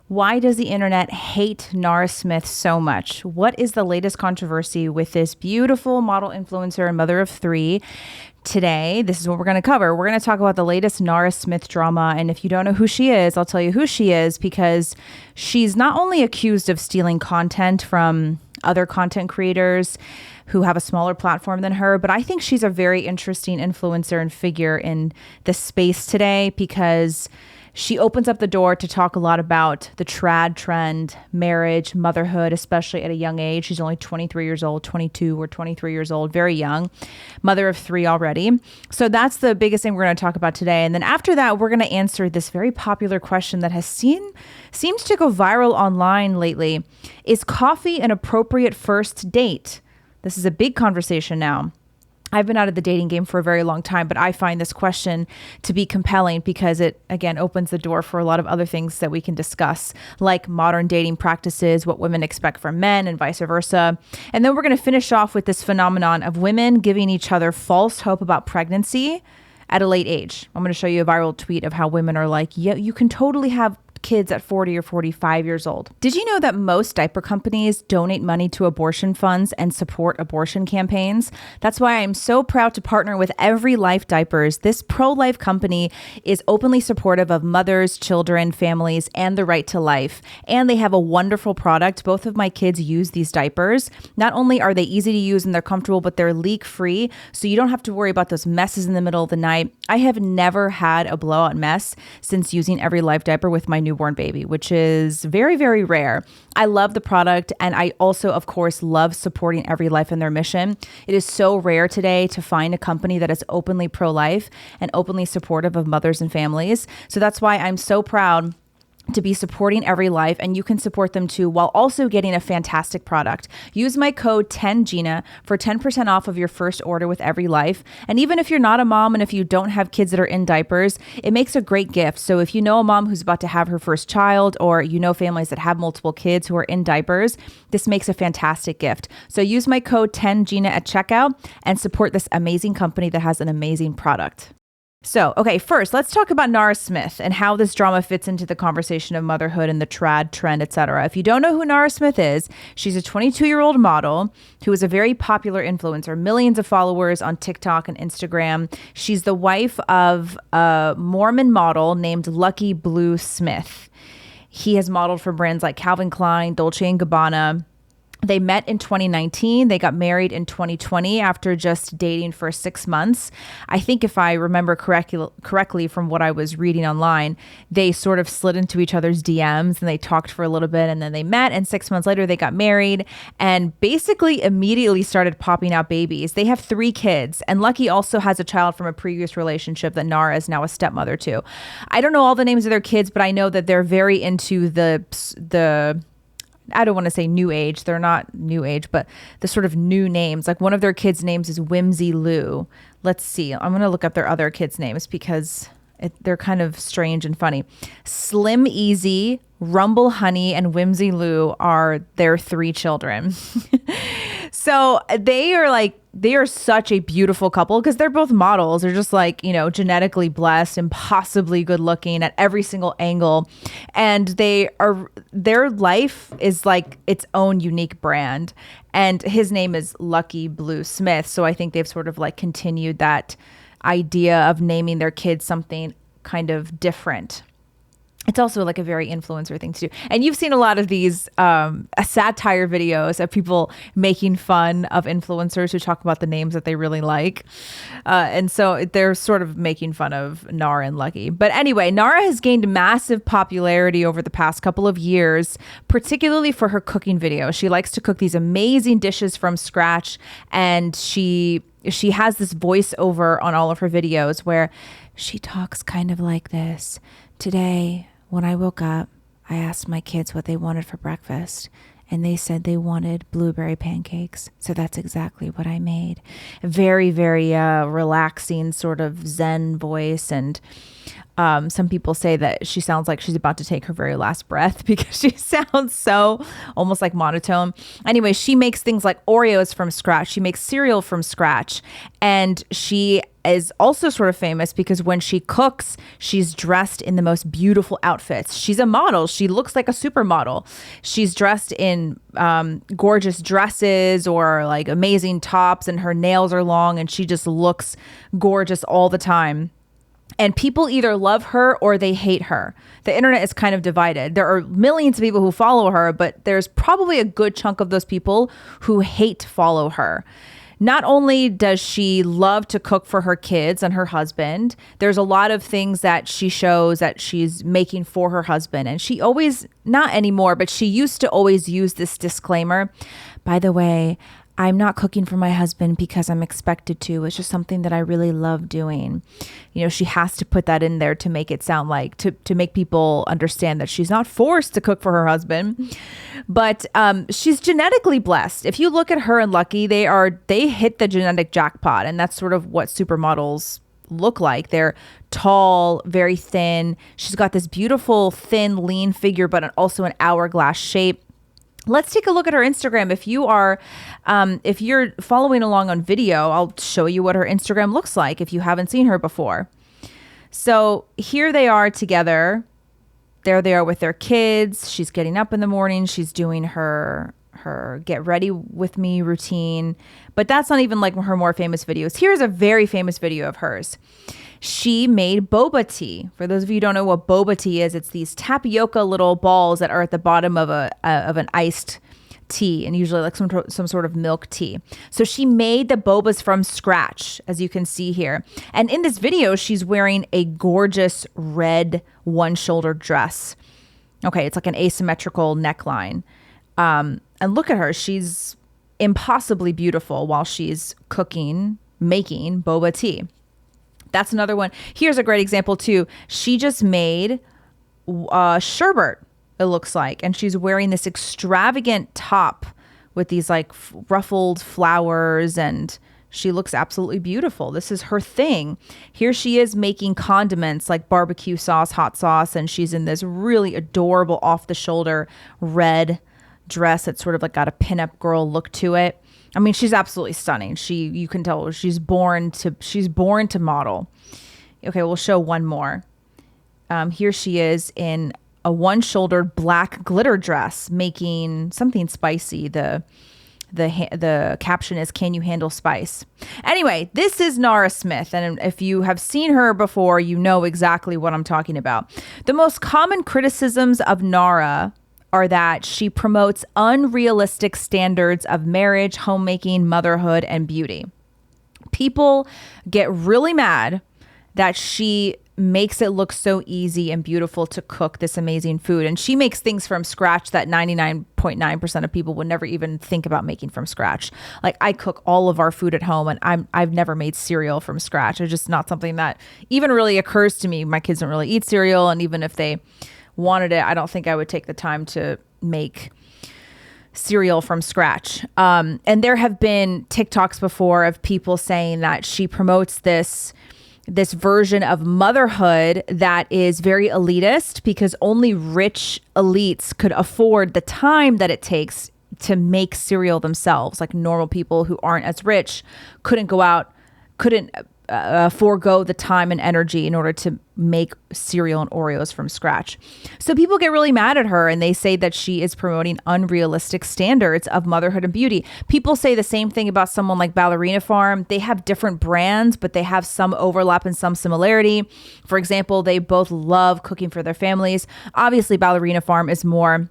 Why does the internet hate Nara Smith so much? What is the latest controversy with this beautiful model influencer and mother of three? Today, this is what we're going to cover. We're going to talk about the latest Nara Smith drama. And if you don't know who she is, I'll tell you who she is, because she's not only accused of stealing content from other content creators who have a smaller platform than her, but I think she's a very interesting influencer and figure in the space today, because she opens up the door to talk a lot about the trad trend, marriage, motherhood, especially at a young age. She's only 23 years old, 22 or 23 years old, very young, mother of three already. So that's the biggest thing we're going to talk about today. And then after that, we're going to answer this very popular question that seems to go viral online lately. Is coffee an appropriate first date? This is a big conversation now. I've been out of the dating game for a very long time, but I find this question to be compelling because it, again, opens the door for a lot of other things that we can discuss, like modern dating practices, what women expect from men, and vice versa. And then we're going to finish off with this phenomenon of women giving each other false hope about pregnancy at a late age. I'm going to show you a viral tweet of how women are like, yeah, you can totally have kids at 40 or 45 years old. Did you know that most diaper companies donate money to abortion funds and support abortion campaigns? That's why I'm so proud to partner with Every Life Diapers. This pro-life company is openly supportive of mothers, children, families, and the right to life. And they have a wonderful product. Both of my kids use these diapers. Not only are they easy to use and they're comfortable, but they're leak-free, so you don't have to worry about those messes in the middle of the night. I have never had a blowout mess since using Every Life Diaper with my newborn baby, which is very, very rare. I love the product, and I also, of course, love supporting Every Life in their mission. It is so rare today to find a company that is openly pro-life and openly supportive of mothers and families. So that's why I'm so proud to be supporting Every Life, and you can support them too while also getting a fantastic product. Use my code 10GINA for 10% off of your first order with Every Life. And even if you're not a mom and if you don't have kids that are in diapers, it makes a great gift. So if you know a mom who's about to have her first child, or you know families that have multiple kids who are in diapers, this makes a fantastic gift. So use my code 10GINA at checkout and support this amazing company that has an amazing product. So, okay, first, let's talk about Nara Smith and how this drama fits into the conversation of motherhood and the trad trend, etc. If you don't know who Nara Smith is, she's a 22-year-old model who is a very popular influencer, millions of followers on TikTok and Instagram. She's the wife of a Mormon model named Lucky Blue Smith. He has modeled for brands like Calvin Klein, Dolce & Gabbana. They met in 2019. They got married in 2020 after just dating for 6 months. I think if I remember correctly from what I was reading online, they sort of slid into each other's DMs and they talked for a little bit, and then they met, and 6 months later they got married and basically immediately started popping out babies. They have 3 kids, and Lucky also has a child from a previous relationship that Nara is now a stepmother to. I don't know all the names of their kids, but I know that they're very into the I don't want to say new age. They're not new age, but the sort of new names. Like one of their kids' names is Whimsy Lou. Let's see. I'm going to look up their other kids' names because they're kind of strange and funny. Slim Easy, Rumble Honey, and Whimsy Lou are their 3 children. So they are such a beautiful couple because they're both models. They're just like, genetically blessed, impossibly good looking at every single angle. And their life is like its own unique brand. And his name is Lucky Blue Smith. So I think they've sort of like continued that idea of naming their kids something kind of different. It's also like a very influencer thing to do. And you've seen a lot of these satire videos of people making fun of influencers who talk about the names that they really like. And so they're sort of making fun of Nara and Lucky. But anyway, Nara has gained massive popularity over the past couple of years, particularly for her cooking videos. She likes to cook these amazing dishes from scratch. And she has this voiceover on all of her videos where she talks kind of like this. Today, when I woke up, I asked my kids what they wanted for breakfast, and they said they wanted blueberry pancakes. So that's exactly what I made. A very, very relaxing sort of Zen voice. And Some people say that she sounds like she's about to take her very last breath because she sounds so almost like monotone. Anyway, she makes things like Oreos from scratch. She makes cereal from scratch. And she is also sort of famous because when she cooks, she's dressed in the most beautiful outfits. She's a model. She looks like a supermodel. She's dressed in gorgeous dresses or like amazing tops, and her nails are long, and she just looks gorgeous all the time. And people either love her or they hate her. The internet is kind of divided. There are millions of people who follow her, but there's probably a good chunk of those people who hate to follow her. Not only does she love to cook for her kids and her husband, there's a lot of things that she shows that she's making for her husband. And she always, not anymore, but she used to always use this disclaimer. By the way, I'm not cooking for my husband because I'm expected to. It's just something that I really love doing. You know, she has to put that in there to make it sound like, to make people understand that she's not forced to cook for her husband. But she's genetically blessed. If you look at her and Lucky, they hit the genetic jackpot. And that's sort of what supermodels look like. They're tall, very thin. She's got this beautiful, thin, lean figure, but also an hourglass shape. Let's take a look at her Instagram. If you're following along on video, I'll show you what her Instagram looks like if you haven't seen her before. So here they are together. There they are with their kids. She's getting up in the morning. She's doing her get ready with me routine. But that's not even like her more famous videos. Here's a very famous video of hers. She made boba tea. For those of you who don't know what boba tea is, it's these tapioca little balls that are at the bottom of an iced tea, and usually like some sort of milk tea. So she made the bobas from scratch, as you can see here. And in this video, she's wearing a gorgeous red one-shoulder dress. Okay, it's like an asymmetrical neckline. And look at her. She's impossibly beautiful while she's making boba tea. That's another one. Here's a great example too. She just made sherbet, it looks like, and she's wearing this extravagant top with these like ruffled flowers, and she looks absolutely beautiful. This is her thing. Here she is making condiments like barbecue sauce, hot sauce, and she's in this really adorable off the shoulder red dress that's sort of like got a pinup girl look to it. I mean, she's absolutely stunning. You can tell she's born to model. Okay, we'll show one more. Here she is in a one-shouldered black glitter dress, making something spicy. The caption is, "Can you handle spice?" Anyway, this is Nara Smith, and if you have seen her before, you know exactly what I'm talking about. The most common criticisms of Nara are that she promotes unrealistic standards of marriage, homemaking, motherhood, and beauty. People get really mad that she makes it look so easy and beautiful to cook this amazing food. And she makes things from scratch that 99.9% of people would never even think about making from scratch. Like, I cook all of our food at home, and I've never made cereal from scratch. It's just not something that even really occurs to me. My kids don't really eat cereal, and even if they wanted it, I don't think I would take the time to make cereal from scratch. And there have been TikToks before of people saying that she promotes this version of motherhood that is very elitist because only rich elites could afford the time that it takes to make cereal themselves. Like normal people who aren't as rich couldn't forego the time and energy in order to make cereal and Oreos from scratch. So people get really mad at her, and they say that she is promoting unrealistic standards of motherhood and beauty. People say the same thing about someone like Ballerina Farm. They have different brands, but they have some overlap and some similarity. For example, they both love cooking for their families. Obviously, Ballerina Farm is more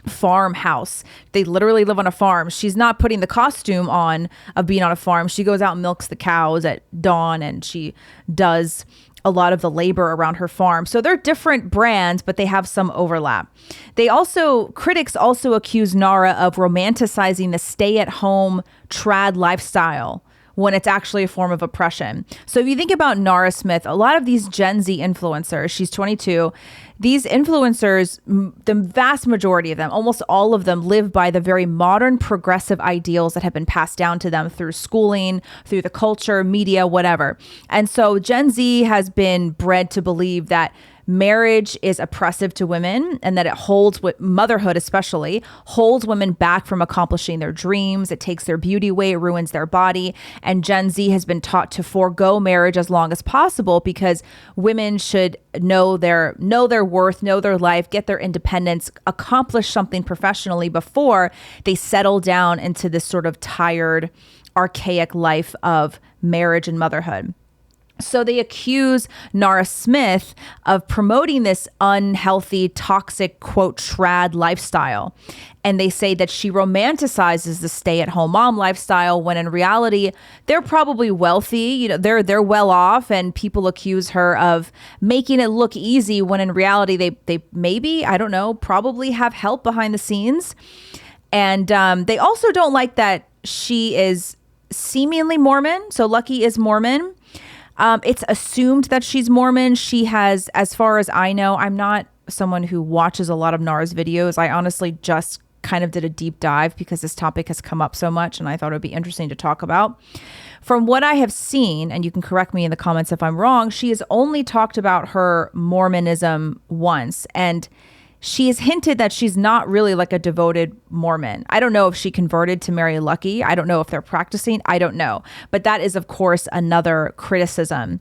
farmhouse. They literally live on a farm. She's not putting the costume on of being on a farm. She goes out and milks the cows at dawn, and she does a lot of the labor around her farm. So they're different brands, but they have some overlap. Critics also accuse Nara of romanticizing the stay-at-home trad lifestyle, when it's actually a form of oppression. So if you think about Nara Smith, a lot of these Gen Z influencers, she's 22, these influencers, the vast majority of them, almost all of them, live by the very modern progressive ideals that have been passed down to them through schooling, through the culture, media, whatever. And so Gen Z has been bred to believe that marriage is oppressive to women and that it holds, motherhood especially, holds women back from accomplishing their dreams. It takes their beauty away, it ruins their body. And Gen Z has been taught to forego marriage as long as possible because women should know their worth, know their life, get their independence, accomplish something professionally before they settle down into this sort of tired, archaic life of marriage and motherhood. So they accuse Nara Smith of promoting this unhealthy, toxic, quote, trad lifestyle. And they say that she romanticizes the stay-at-home mom lifestyle when in reality, they're probably wealthy, you know, they're well off, and people accuse her of making it look easy when in reality, they maybe, I don't know, probably have help behind the scenes. And they also don't like that she is seemingly Mormon. So Lucky is Mormon. It's assumed that she's Mormon. She has, as far as I know, I'm not someone who watches a lot of Nara's videos. I honestly just kind of did a deep dive because this topic has come up so much and I thought it would be interesting to talk about. From what I have seen, and you can correct me in the comments if I'm wrong, she has only talked about her Mormonism once. And she has hinted that she's not really like a devoted Mormon. I don't know if she converted to marry Lucky. I don't know if they're practicing. I don't know. But that is, of course, another criticism.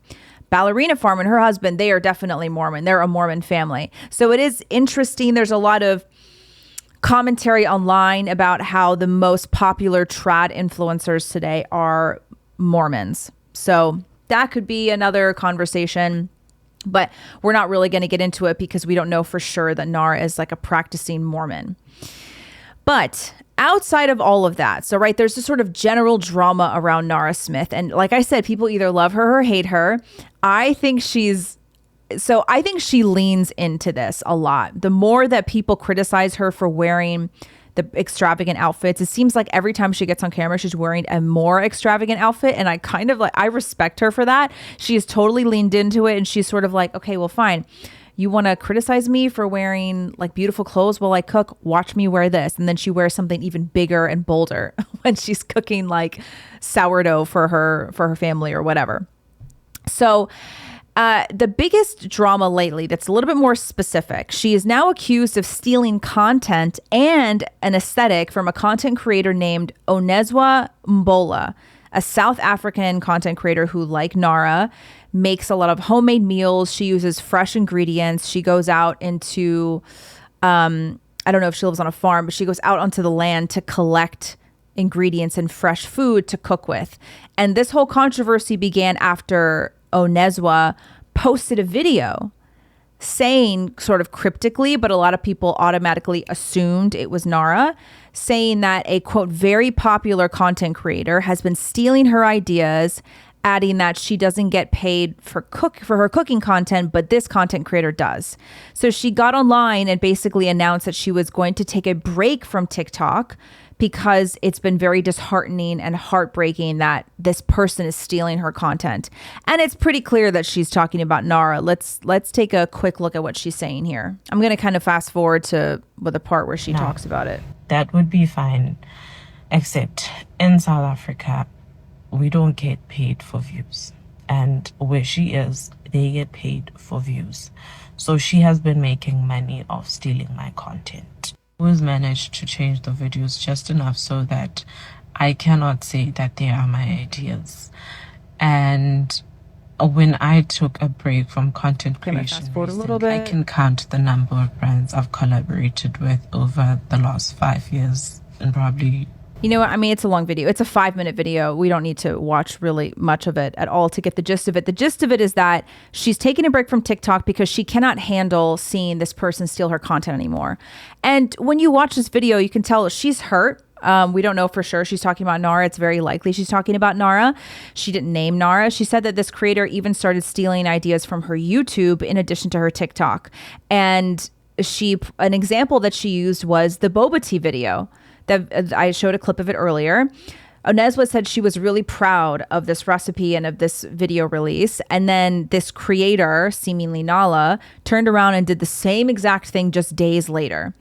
Ballerina Farm and her husband, they are definitely Mormon. They're a Mormon family. So it is interesting. There's a lot of commentary online about how the most popular trad influencers today are Mormons. So that could be another conversation. But we're not really going to get into it because we don't know for sure that Nara is like a practicing Mormon. But outside of all of that, so right, there's this sort of general drama around Nara Smith. And like I said, people either love her or hate her. I think she leans into this a lot. The more that people criticize her for wearing the extravagant outfits, it seems like every time she gets on camera, she's wearing a more extravagant outfit. And I respect her for that. She has totally leaned into it. And she's sort of like, okay, well, fine. You want to criticize me for wearing like beautiful clothes while I cook? Watch me wear this. And then she wears something even bigger and bolder when she's cooking like sourdough for her family or whatever. So the biggest drama lately that's a little bit more specific, she is now accused of stealing content and an aesthetic from a content creator named Onezwa Mbola, a South African content creator who, like Nara, makes a lot of homemade meals. She uses fresh ingredients. She goes out into, I don't know if she lives on a farm, but she goes out onto the land to collect ingredients and fresh food to cook with. And this whole controversy began after Onezwa posted a video saying, sort of cryptically, but a lot of people automatically assumed it was Nara, saying that a, quote, very popular content creator has been stealing her ideas, adding that she doesn't get paid for her cooking content, but this content creator does. So she got online and basically announced that she was going to take a break from TikTok because it's been very disheartening and heartbreaking that this person is stealing her content. And it's pretty clear that she's talking about Nara. Let's take a quick look at what she's saying here. I'm going to kind of fast forward to the part where she talks about it. That would be fine, except in South Africa, we don't get paid for views. And where she is, they get paid for views. So she has been making money off stealing my content. Always managed to change the videos just enough so that I cannot say that they are my ideas. And when I took a break from content creation, I can count the number of brands I've collaborated with over the last 5 years, and probably... You know what? I mean, it's a long video. It's a 5-minute video. We don't need to watch really much of it at all to get the gist of it. The gist of it is that she's taking a break from TikTok because she cannot handle seeing this person steal her content anymore. And when you watch this video, you can tell she's hurt. We don't know for sure. She's talking about Nara. It's very likely she's talking about Nara. She didn't name Nara. She said that this creator even started stealing ideas from her YouTube in addition to her TikTok. And an example that she used was the boba tea video that I showed a clip of it earlier. Oneswa said she was really proud of this recipe and of this video release. And then this creator, seemingly Nala, turned around and did the same exact thing just days later.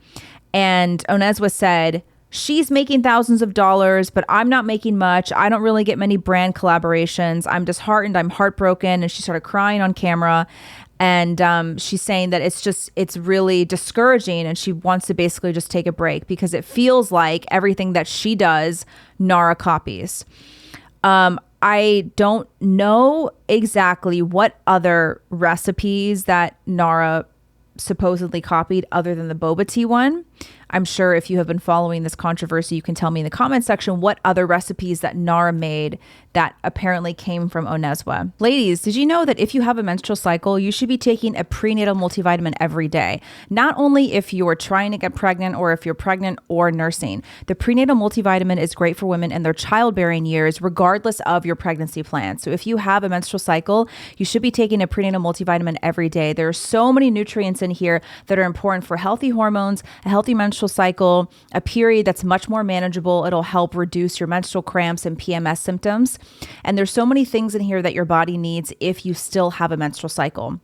And Oneswa said, she's making thousands of dollars, but I'm not making much. I don't really get many brand collaborations. I'm disheartened. I'm heartbroken. And she started crying on camera. And she's saying that it's really discouraging, and she wants to basically just take a break because it feels like everything that she does, Nara copies. I don't know exactly what other recipes that Nara supposedly copied other than the boba tea one. I'm sure if you have been following this controversy, you can tell me in the comment section what other recipes that Nara made that apparently came from Oneswa. Ladies, did you know that if you have a menstrual cycle, you should be taking a prenatal multivitamin every day? Not only if you're trying to get pregnant or if you're pregnant or nursing. The prenatal multivitamin is great for women in their childbearing years, regardless of your pregnancy plan. So if you have a menstrual cycle, you should be taking a prenatal multivitamin every day. There are so many nutrients in here that are important for healthy hormones, a healthy menstrual cycle, a period that's much more manageable. It'll help reduce your menstrual cramps and PMS symptoms. And there's so many things in here that your body needs if you still have a menstrual cycle.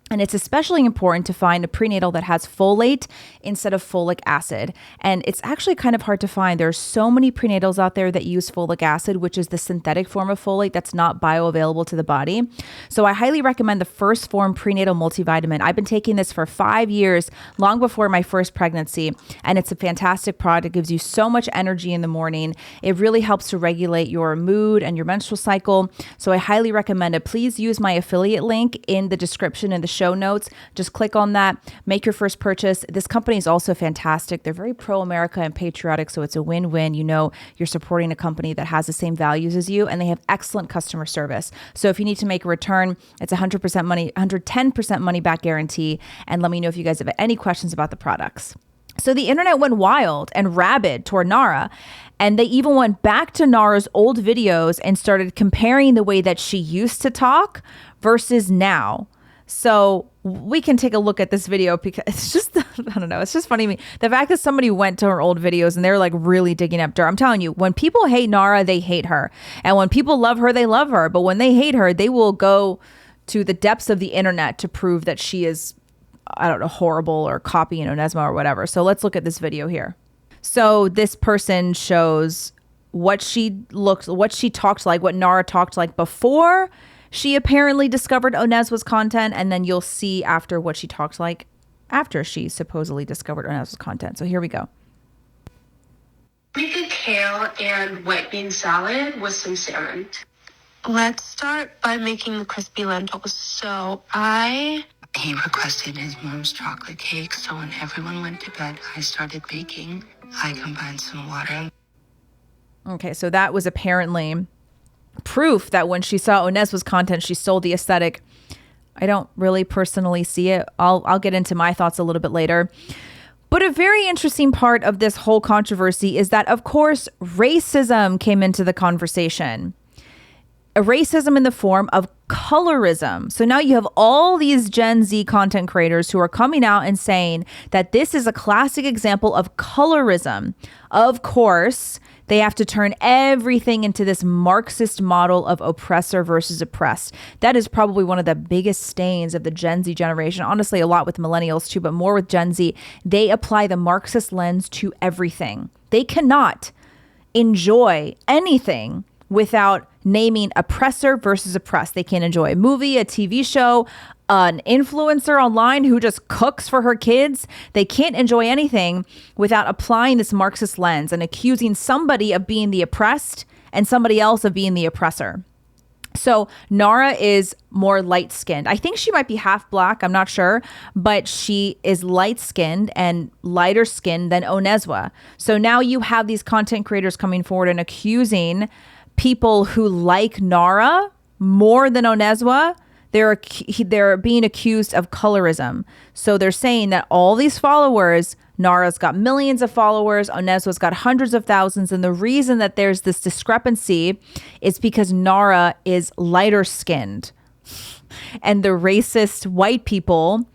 And it's especially important to find a prenatal that has folate instead of folic acid. And it's actually kind of hard to find. There's so many prenatals out there that use folic acid, which is the synthetic form of folate that's not bioavailable to the body. So I highly recommend the First Form prenatal multivitamin. I've been taking this for 5 years, long before my first pregnancy. And it's a fantastic product. It gives you so much energy in the morning. It really helps to regulate your mood and your menstrual cycle. So I highly recommend it. Please use my affiliate link in the description in the show notes. Just click on that, make your first purchase. This company is also fantastic. They're very pro-America and patriotic, so it's a win-win. You know, you're supporting a company that has the same values as you, and they have excellent customer service. So if you need to make a return, it's 100% money, 110% money back guarantee. And let me know if you guys have any questions about the products. So the internet went wild and rabid toward Nara. And they even went back to Nara's old videos and started comparing the way that she used to talk versus now. So we can take a look at this video because it's just, I don't know, it's just funny to me. The fact that somebody went to her old videos and they're like really digging up dirt. I'm telling you, when people hate Nara, they hate her. And when people love her, they love her. But when they hate her, they will go to the depths of the internet to prove that she is, I don't know, horrible or copying Onesma or whatever. So let's look at this video here. So this person shows what she talked like, what Nara talked like before she apparently discovered Oneswa's content, and then you'll see after what she talked like after she supposedly discovered Oneswa's content. So here we go. Make a kale and white bean salad with some salmon. Let's start by making the crispy lentils. He requested his mom's chocolate cake, so when everyone went to bed, I started baking. I combined some water. Okay, so that was apparently proof that when she saw Oneswa's content, she stole the aesthetic. I don't really personally see it. I'll get into my thoughts a little bit later. But a very interesting part of this whole controversy is that, of course, racism came into the conversation. A racism in the form of colorism. So now you have all these Gen Z content creators who are coming out and saying that this is a classic example of colorism. Of course, they have to turn everything into this Marxist model of oppressor versus oppressed. That is probably one of the biggest stains of the Gen Z generation. Honestly, a lot with millennials too, but more with Gen Z. They apply the Marxist lens to everything. They cannot enjoy anything without naming oppressor versus oppressed. They can't enjoy a movie, a TV show, an influencer online who just cooks for her kids. They can't enjoy anything without applying this Marxist lens and accusing somebody of being the oppressed and somebody else of being the oppressor. So Nara is more light-skinned. I think she might be half black. I'm not sure, but she is light-skinned and lighter skinned than Oneswa. So now you have these content creators coming forward and accusing people who like Nara more than Oneswa. They're being accused of colorism. So they're saying that all these followers, Nara's got millions of followers, Oneswa's got hundreds of thousands. And the reason that there's this discrepancy is because Nara is lighter skinned. And the racist white people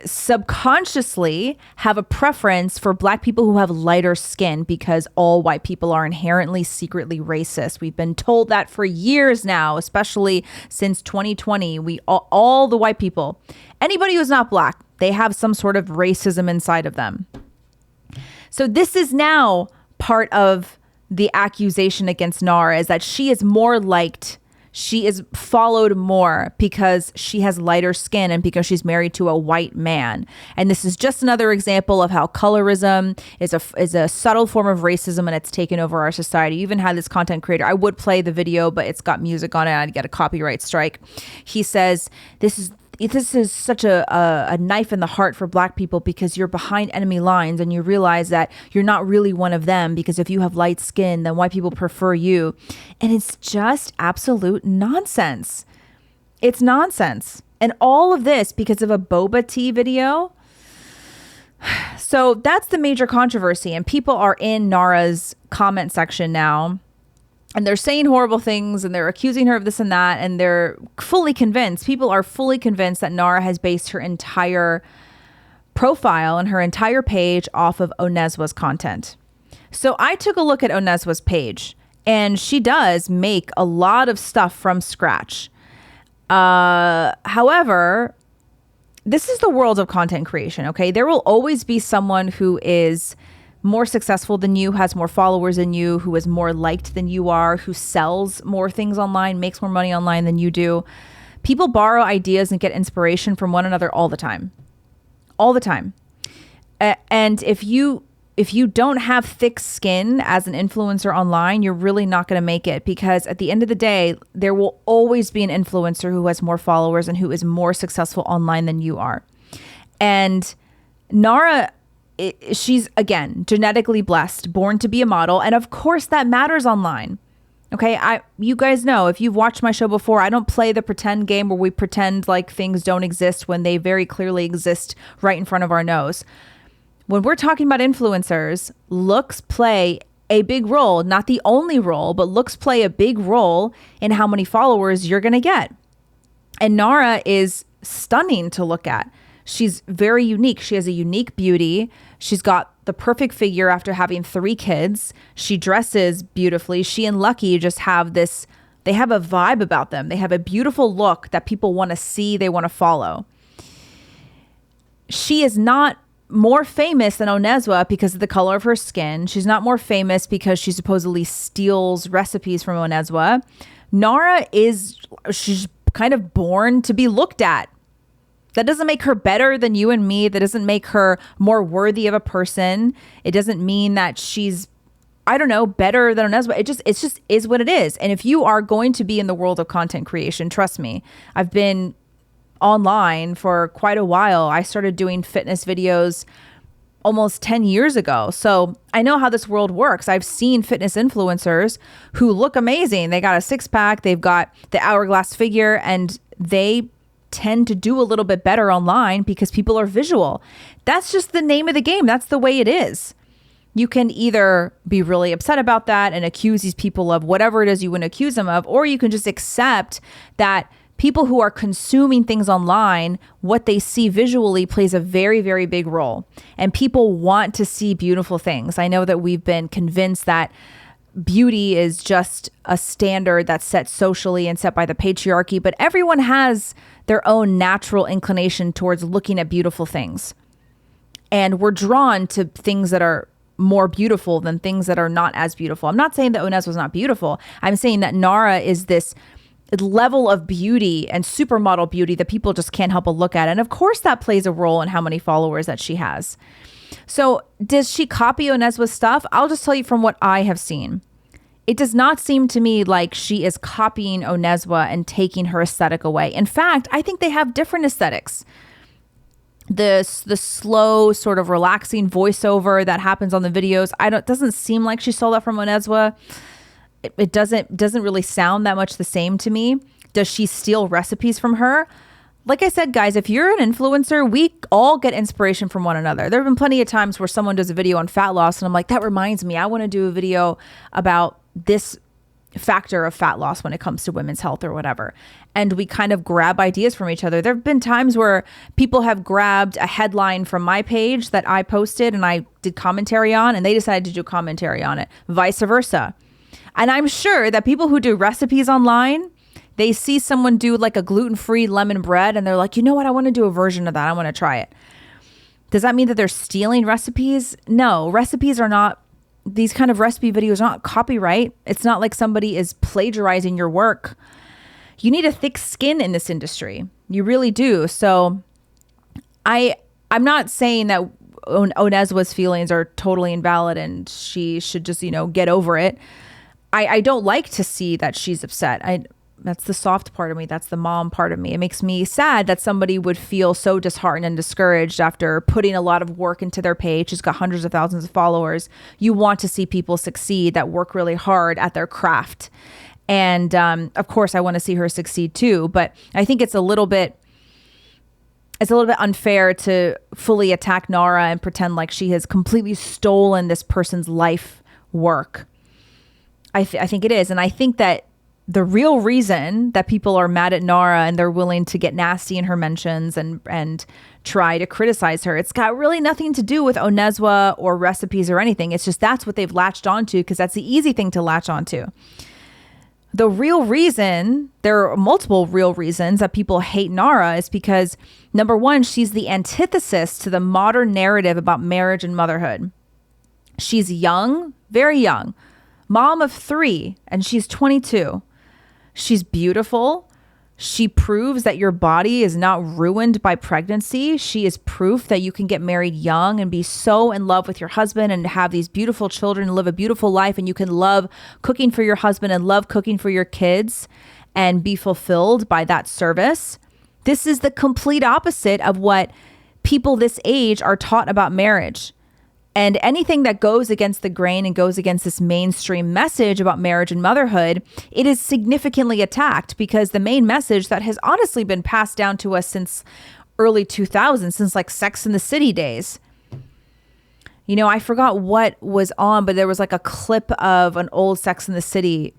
subconsciously have a preference for Black people who have lighter skin because all white people are inherently secretly racist. We've been told that for years now, especially since 2020. All the white people, anybody who's not Black, they have some sort of racism inside of them. So this is now part of the accusation against Nara, is that she is more liked. She is followed more because she has lighter skin and because she's married to a white man. And this is just another example of how colorism is a subtle form of racism, and it's taken over our society. You even had this content creator. I would play the video, but it's got music on it. I'd get a copyright strike. He says, this is such a knife in the heart for Black people because you're behind enemy lines and you realize that you're not really one of them, because if you have light skin, then white people prefer you. And it's just absolute nonsense. It's nonsense. And all of this because of a boba tea video. So that's the major controversy. And people are in Nara's comment section now, and they're saying horrible things and they're accusing her of this and that. And they're fully convinced. People are fully convinced that Nara has based her entire profile and her entire page off of Oneswa's content. So I took a look at Oneswa's page, and she does make a lot of stuff from scratch. However, this is the world of content creation. Okay. There will always be someone who is more successful than you, has more followers than you, who is more liked than you are, who sells more things online, makes more money online than you do. People borrow ideas and get inspiration from one another all the time. All the time. And if you don't have thick skin as an influencer online, you're really not going to make it, because at the end of the day, there will always be an influencer who has more followers and who is more successful online than you are. And Nara, she's, again, genetically blessed, born to be a model. And of course that matters online. Okay. You guys know, if you've watched my show before, I don't play the pretend game where we pretend like things don't exist when they very clearly exist right in front of our nose. When we're talking about influencers, looks play a big role, not the only role, but looks play a big role in how many followers you're going to get. And Nara is stunning to look at. She's very unique. She has a unique beauty. She's got the perfect figure after having 3 kids. She dresses beautifully. She and Lucky just have this, they have a vibe about them. They have a beautiful look that people want to see, they want to follow. She is not more famous than Oneswa because of the color of her skin. She's not more famous because she supposedly steals recipes from Oneswa. Nara she's kind of born to be looked at. That doesn't make her better than you and me. That doesn't make her more worthy of a person. It doesn't mean that she's, I don't know, better than Oneswa. It just is what it is. And if you are going to be in the world of content creation, trust me, I've been online for quite a while. I started doing fitness videos almost 10 years ago. So I know how this world works. I've seen fitness influencers who look amazing. They got a 6-pack, they've got the hourglass figure, and they tend to do a little bit better online because people are visual. That's just the name of the game. That's the way it is. You can either be really upset about that and accuse these people of whatever it is you want to accuse them of, or you can just accept that people who are consuming things online, what they see visually plays a very, very big role. And people want to see beautiful things. I know that we've been convinced that beauty is just a standard that's set socially and set by the patriarchy, but everyone has their own natural inclination towards looking at beautiful things. And we're drawn to things that are more beautiful than things that are not as beautiful. I'm not saying that Oneswa was not beautiful. I'm saying that Nara is this level of beauty and supermodel beauty that people just can't help but look at. And of course that plays a role in how many followers that she has. So does she copy Oneswa's stuff? I'll just tell you from what I have seen. It does not seem to me like she is copying Oneswa and taking her aesthetic away. In fact, I think they have different aesthetics. The slow, sort of relaxing voiceover that happens on the videos, doesn't seem like she stole that from Oneswa. It doesn't really sound that much the same to me. Does she steal recipes from her? Like I said, guys, if you're an influencer, we all get inspiration from one another. There have been plenty of times where someone does a video on fat loss and I'm like, that reminds me, I want to do a video about this factor of fat loss when it comes to women's health or whatever. And we kind of grab ideas from each other. There have been times where people have grabbed a headline from my page that I posted and I did commentary on, and they decided to do commentary on it, vice versa. And I'm sure that people who do recipes online, they see someone do like a gluten-free lemon bread and they're like, you know what? I want to do a version of that. I want to try it. Does that mean that they're stealing recipes? No, recipes are not, these kind of recipe videos are not copyright. It's not like somebody is plagiarizing your work. You need a thick skin in this industry. You really do. So I'm not saying that Oneswa's feelings are totally invalid and she should just, get over it. I don't like to see that she's upset. That's the soft part of me. That's the mom part of me. It makes me sad that somebody would feel so disheartened and discouraged after putting a lot of work into their page. She's got hundreds of thousands of followers. You want to see people succeed that work really hard at their craft. And of course, I want to see her succeed too. But I think it's a little bit unfair to fully attack Nara and pretend like she has completely stolen this person's life work. I think it is. And I think that the real reason that people are mad at Nara and they're willing to get nasty in her mentions and try to criticize her, it's got really nothing to do with Oneswa or recipes or anything. It's just that's what they've latched onto because that's the easy thing to latch onto. The real reason, there are multiple real reasons that people hate Nara is because, number one, she's the antithesis to the modern narrative about marriage and motherhood. She's young, very young, mom of 3, and she's 22. She's beautiful. She proves that your body is not ruined by pregnancy. She is proof that you can get married young and be so in love with your husband and have these beautiful children and live a beautiful life. And you can love cooking for your husband and love cooking for your kids and be fulfilled by that service. This is the complete opposite of what people this age are taught about marriage. And anything that goes against the grain and goes against this mainstream message about marriage and motherhood, it is significantly attacked because the main message that has honestly been passed down to us since early 2000s, since like Sex and the City days. I forgot what was on, but there was like a clip of an old Sex and the City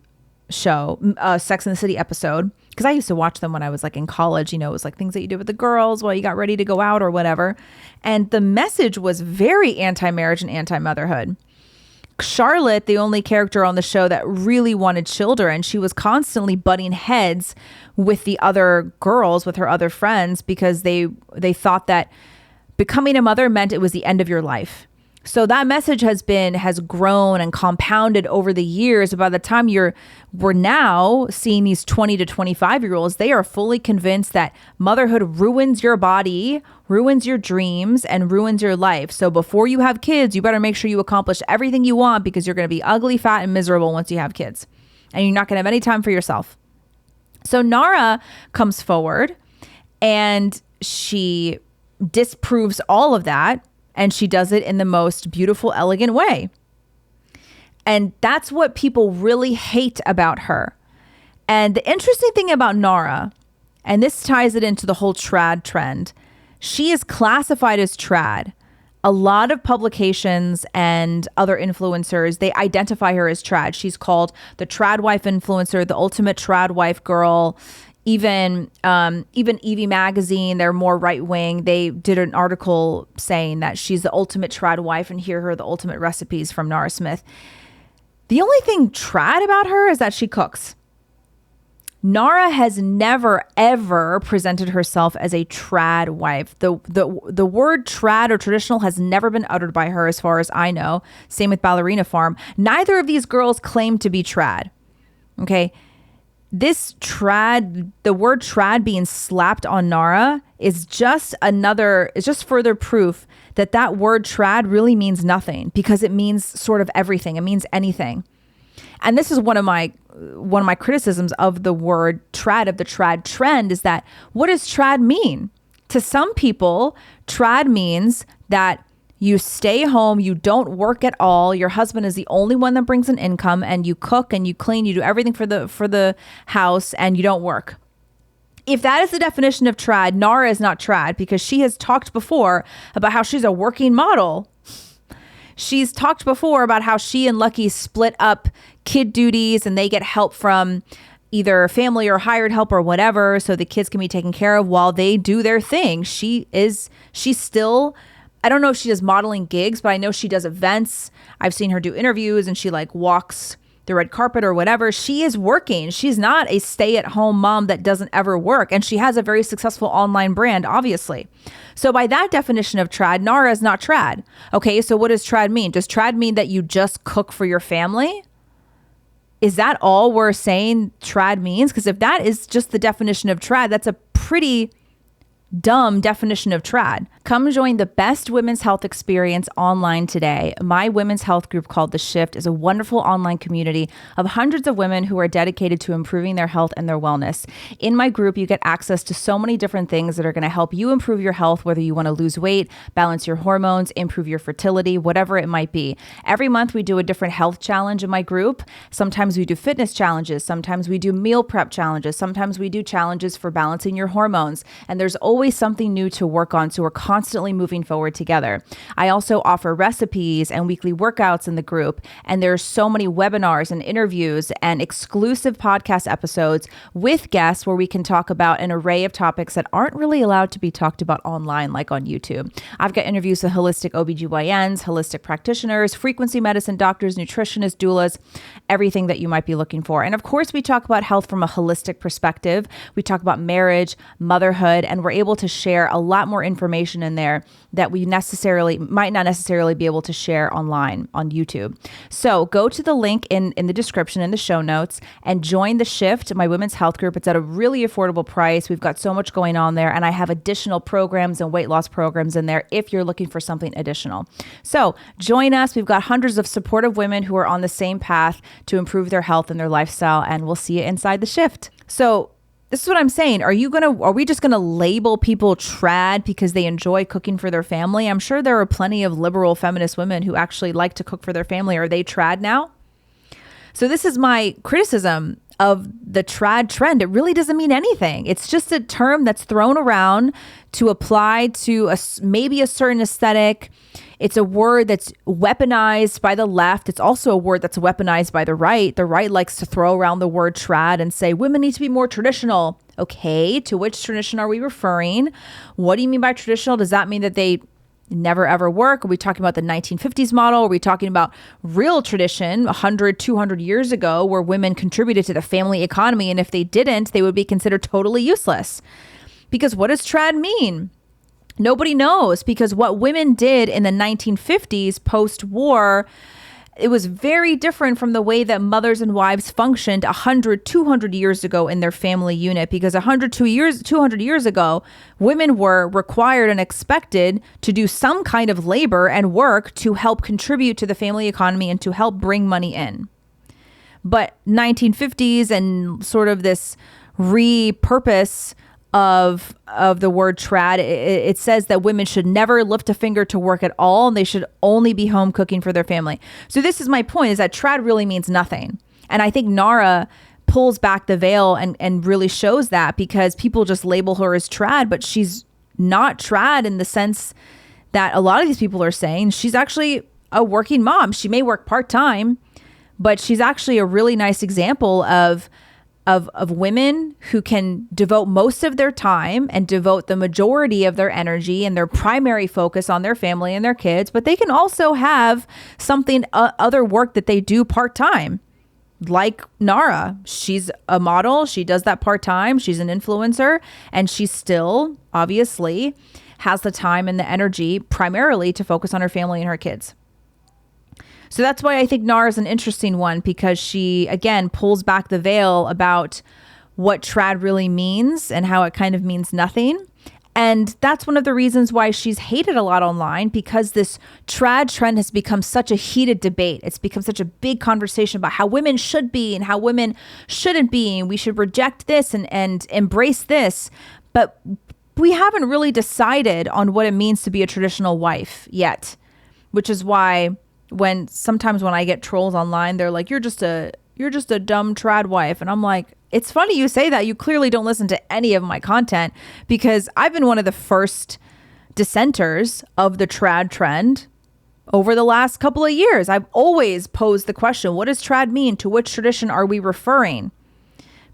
show, Sex and the City episode. Because I used to watch them when I was like in college, it was like things that you did with the girls while you got ready to go out or whatever. And the message was very anti-marriage and anti-motherhood. Charlotte, the only character on the show that really wanted children, she was constantly butting heads with the other girls, with her other friends, because they thought that becoming a mother meant it was the end of your life. So that message has grown and compounded over the years. By the time we're now seeing these 20 to 25-year-olds, they are fully convinced that motherhood ruins your body, ruins your dreams, and ruins your life. So before you have kids, you better make sure you accomplish everything you want because you're going to be ugly, fat, and miserable once you have kids. And you're not going to have any time for yourself. So Nara comes forward and she disproves all of that. And she does it in the most beautiful, elegant way. And that's what people really hate about her. And the interesting thing about Nara, and this ties it into the whole trad trend, she is classified as trad. A lot of publications and other influencers, they identify her as trad. She's called the trad wife influencer, the ultimate trad wife girl. Even Evie Magazine, they're more right wing. They did an article saying that she's the ultimate trad wife, and here are the ultimate recipes from Nara Smith. The only thing trad about her is that she cooks. Nara has never ever presented herself as a trad wife. The word trad or traditional has never been uttered by her, as far as I know. Same with Ballerina Farm. Neither of these girls claim to be trad. Okay. This trad, the word trad being slapped on Nara is just further proof that that word trad really means nothing, because it means sort of everything. It means anything. And this is one of my criticisms of the word trad, of the trad trend, is that what does trad mean? To some people, trad means that you stay home, you don't work at all. Your husband is the only one that brings an income, and you cook and you clean, you do everything for the house, and you don't work. If that is the definition of trad, Nara is not trad, because she has talked before about how she's a working model. she's talked before about how she and Lucky split up kid duties and they get help from either family or hired help or whatever, so the kids can be taken care of while they do their thing. She's still, I don't know if she does modeling gigs, but I know she does events. I've seen her do interviews and she like walks the red carpet or whatever. She is working. She's not a stay-at-home mom that doesn't ever work. And she has a very successful online brand, obviously. So by that definition of trad, Nara is not trad. Okay, so what does trad mean? Does trad mean that you just cook for your family? Is that all we're saying trad means? Because if that is just the definition of trad, that's a pretty dumb definition of trad. Come join the best women's health experience online today. My women's health group called The Shift is a wonderful online community of hundreds of women who are dedicated to improving their health and their wellness. In my group, you get access to so many different things that are going to help you improve your health, whether you want to lose weight, balance your hormones, improve your fertility, whatever it might be. Every month we do a different health challenge in my group. Sometimes we do fitness challenges. Sometimes we do meal prep challenges. Sometimes we do challenges for balancing your hormones. And there's always something new to work on. So we're constantly moving forward together. I also offer recipes and weekly workouts in the group. And there's so many webinars and interviews and exclusive podcast episodes with guests where we can talk about an array of topics that aren't really allowed to be talked about online, like on YouTube. I've got interviews with holistic OBGYNs, holistic practitioners, frequency medicine doctors, nutritionists, doulas, everything that you might be looking for. And of course, we talk about health from a holistic perspective. We talk about marriage, motherhood, and we're able to share a lot more information in there that we might not necessarily be able to share online on YouTube. So go to the link in the description in the show notes and join The Shift, my women's health group. It's at a really affordable price. We've got so much going on there, and I have additional programs and weight loss programs in there if you're looking for something additional. So join us. We've got hundreds of supportive women who are on the same path to improve their health and their lifestyle, and we'll see you inside The Shift. So this is what I'm saying. Are we just going to label people trad because they enjoy cooking for their family? I'm sure there are plenty of liberal feminist women who actually like to cook for their family. Are they trad now? So this is my criticism of the trad trend. It really doesn't mean anything. It's just a term that's thrown around to apply to maybe a certain aesthetic. It's a word that's weaponized by the left. It's also a word that's weaponized by the right. The right likes to throw around the word trad and say women need to be more traditional. Okay, to which tradition are we referring? What do you mean by traditional? Does that mean that they never ever work? Are we talking about the 1950s model? Are we talking about real tradition 100, 200 years ago where women contributed to the family economy, and if they didn't, they would be considered totally useless? Because what does trad mean? Nobody knows, because what women did in the 1950s post-war, it was very different from the way that mothers and wives functioned 100, 200 years ago in their family unit. Because 200 years ago, women were required and expected to do some kind of labor and work to help contribute to the family economy and to help bring money in. But 1950s and sort of this repurpose of the word trad, it says that women should never lift a finger to work at all, and they should only be home cooking for their family. So this is my point, is that trad really means nothing. And I think Nara pulls back the veil and really shows that, because people just label her as trad, but she's not trad in the sense that a lot of these people are saying. She's actually a working mom. She may work part-time, but she's actually a really nice example of women who can devote most of their time and devote the majority of their energy and their primary focus on their family and their kids, but they can also have something, other work that they do part-time. Like Nara, she's a model. She does that part-time. She's an influencer, and she still obviously has the time and the energy primarily to focus on her family and her kids. So that's why I think Nara is an interesting one, because she, again, pulls back the veil about what trad really means and how it kind of means nothing. And that's one of the reasons why she's hated a lot online, because this trad trend has become such a heated debate. It's become such a big conversation about how women should be and how women shouldn't be. And we should reject this and embrace this. But we haven't really decided on what it means to be a traditional wife yet, which is why sometimes when I get trolls online, they're like, you're just a dumb trad wife. And I'm like, it's funny you say that. You clearly don't listen to any of my content, because I've been one of the first dissenters of the trad trend. over the last couple of years, I've always posed the question, what does trad mean? To which tradition are we referring?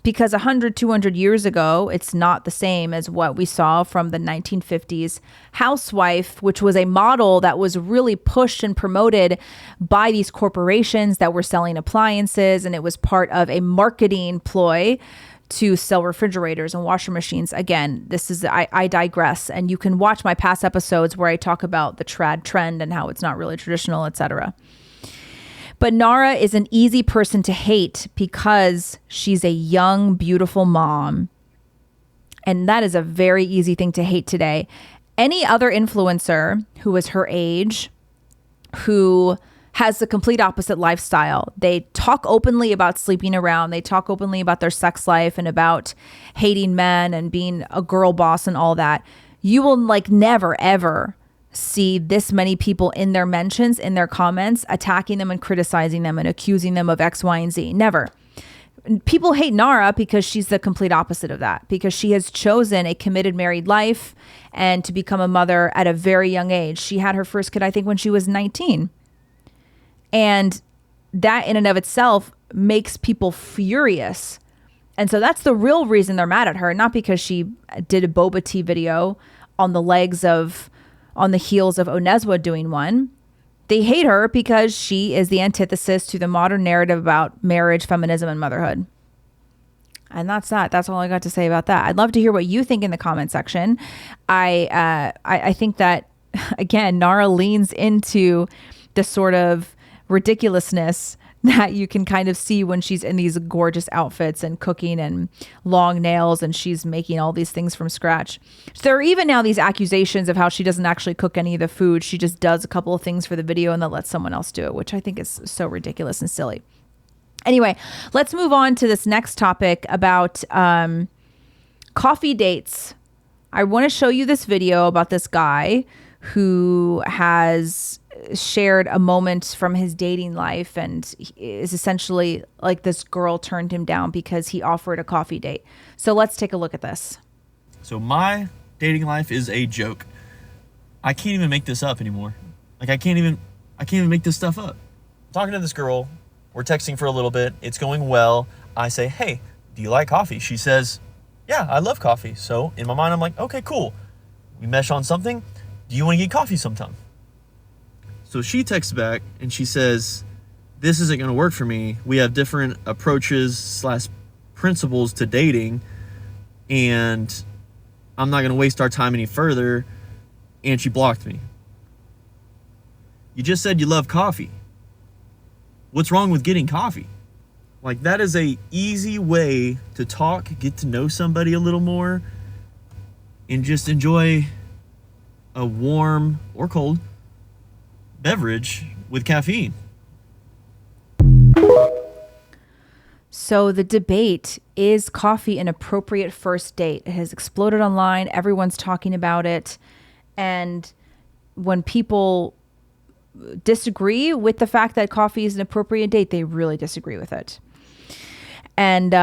Because 100, 200 years ago, it's not the same as what we saw from the 1950s housewife, which was a model that was really pushed and promoted by these corporations that were selling appliances. And it was part of a marketing ploy to sell refrigerators and washer machines. Again, I digress. And you can watch my past episodes where I talk about the trad trend and how it's not really traditional, etc. But Nara is an easy person to hate because she's a young, beautiful mom. And that is a very easy thing to hate today. Any other influencer who is her age, who has the complete opposite lifestyle. They talk openly about sleeping around. They talk openly about their sex life and about hating men and being a girl boss and all that. You will never, ever see this many people in their mentions, in their comments, attacking them and criticizing them and accusing them of X, Y, and Z. Never. People hate Nara because she's the complete opposite of that, because she has chosen a committed married life and to become a mother at a very young age. She had her first kid, I think, when she was 19. And that in and of itself makes people furious. And so that's the real reason they're mad at her, not because she did a boba tea video on the heels of Oneswa doing one. They hate her because she is the antithesis to the modern narrative about marriage, feminism, and motherhood. And that's that. That's all I got to say about that. I'd love to hear what you think in the comment section. I think that, again, Nara leans into the sort of ridiculousness that you can kind of see when she's in these gorgeous outfits and cooking and long nails, and she's making all these things from scratch. So there are even now these accusations of how she doesn't actually cook any of the food. She just does a couple of things for the video and then lets someone else do it, which I think is so ridiculous and silly. Anyway, let's move on to this next topic about coffee dates. I want to show you this video about this guy who has shared a moment from his dating life and is essentially like this girl turned him down because he offered a coffee date. So let's take a look at this. So my dating life is a joke. I can't even make this up anymore. I can't even make this stuff up. I'm talking to this girl, we're texting for a little bit, it's going well. I say, hey, do you like coffee? She says, yeah, I love coffee. So in my mind, I'm like, okay, cool. We mesh on something. Do you want to get coffee sometime? So she texts back and she says, this isn't going to work for me. We have different approaches / principles to dating, and I'm not going to waste our time any further. And she blocked me. You just said you love coffee. What's wrong with getting coffee? That is a easy way to talk, get to know somebody a little more, and just enjoy a warm or cold beverage with caffeine. So the debate, is coffee an appropriate first date? It has exploded online. Everyone's talking about it. And when people disagree with the fact that coffee is an appropriate date, they really disagree with it. And